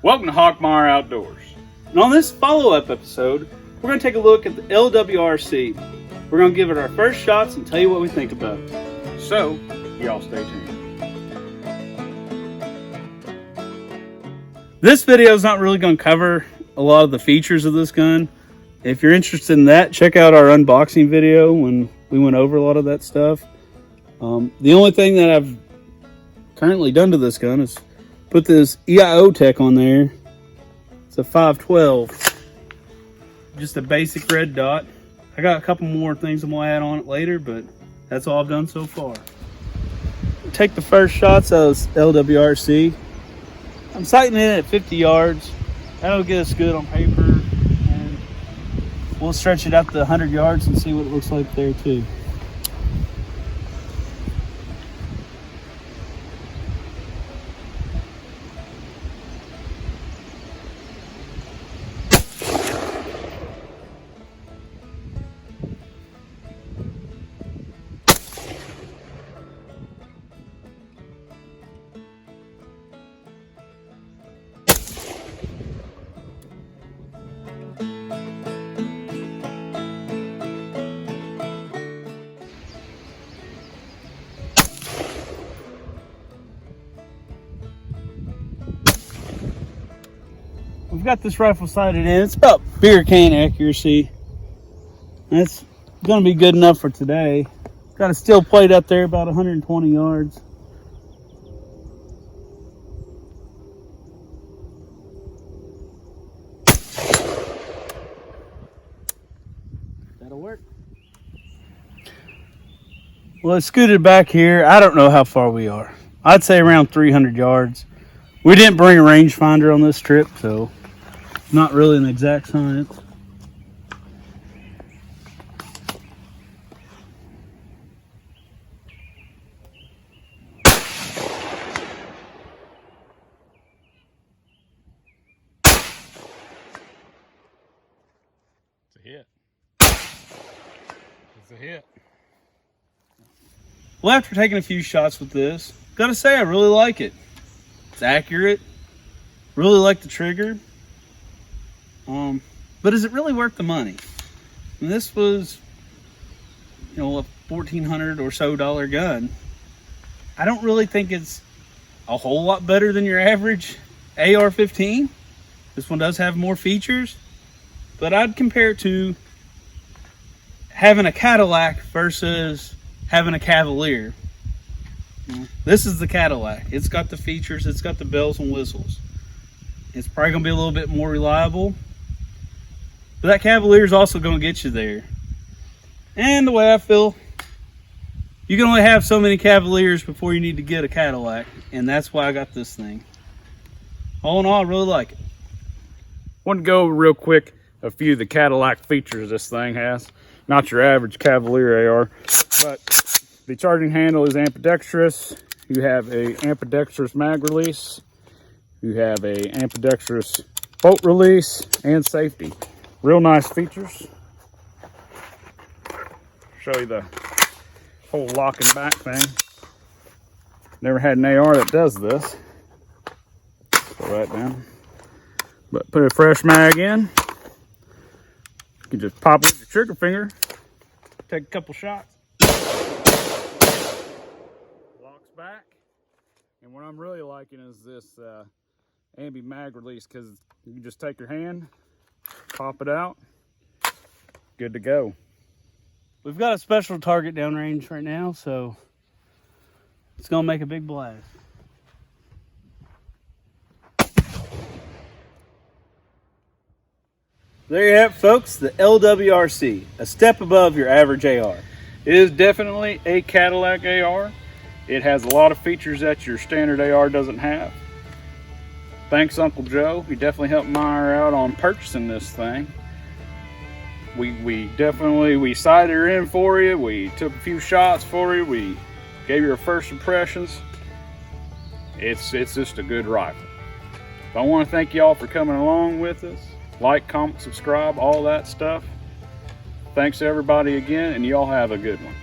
Welcome to Hawkmeyer Outdoors. And on this follow-up episode, we're going to take a look at the Lwrc. We're going to give it our first shots and tell you what we think about it. So, y'all stay tuned. This video is not really going to cover a lot of the features of this gun. If you're interested in that, check out our unboxing video when we went over a lot of that stuff. The only thing that I've currently done to this gun is put this EIO tech on there. It's a 512, just a basic red dot. I got a couple more things I'm gonna add on it later, but that's all I've done so far. Take the first shots of this Lwrc. I'm sighting in at 50 yards. That'll get us good on paper, and we'll stretch it out to 100 yards and see what it looks like there too. We've got this rifle sighted in. It's about beer can accuracy. That's going to be good enough for today. Got a steel plate up there about 120 yards. That'll work. Well, it's scooted back here. I don't know how far we are. I'd say around 300 yards. We didn't bring a rangefinder on this trip, so not really an exact science. It's a hit. It's a hit. Well, after taking a few shots with this, gotta say I really like it. It's accurate. Really like the trigger. But is it really worth the money? And this was, a $1,400 or so gun. I don't really think it's a whole lot better than your average AR-15. This one does have more features, but I'd compare it to having a Cadillac versus having a Cavalier. This is the Cadillac. It's got the features, it's got the bells and whistles. It's probably gonna be a little bit more reliable, but that Cavalier is also gonna get you there. And the way I feel, you can only have so many Cavaliers before you need to get a Cadillac, and that's why I got this thing. All in all, I really like it. Want to go over real quick a few of the Cadillac features this thing has. Not your average Cavalier AR, but the charging handle is ambidextrous. You have a ambidextrous mag release. You have a ambidextrous bolt release and safety. Real nice features. Show you the whole lock and back thing. Never had an AR that does this. Throw that down. But put a fresh mag in. You can just pop it with your trigger finger. Take a couple shots. Locks back. And what I'm really liking is this ambi mag release, because you can just take your hand, pop it out, good to go. We've got a special target downrange right now, so it's gonna make a big blast. There you have it, folks, the Lwrc, a step above your average AR. It is definitely a Cadillac AR. It has a lot of features that your standard AR doesn't have. Thanks, Uncle Joe. He definitely helped Meyer out on purchasing this thing. We sighted her in for you. We took a few shots for you. We gave you our first impressions. It's just a good rifle. I want to thank y'all for coming along with us. Like, comment, subscribe, all that stuff. Thanks to everybody again, and y'all have a good one.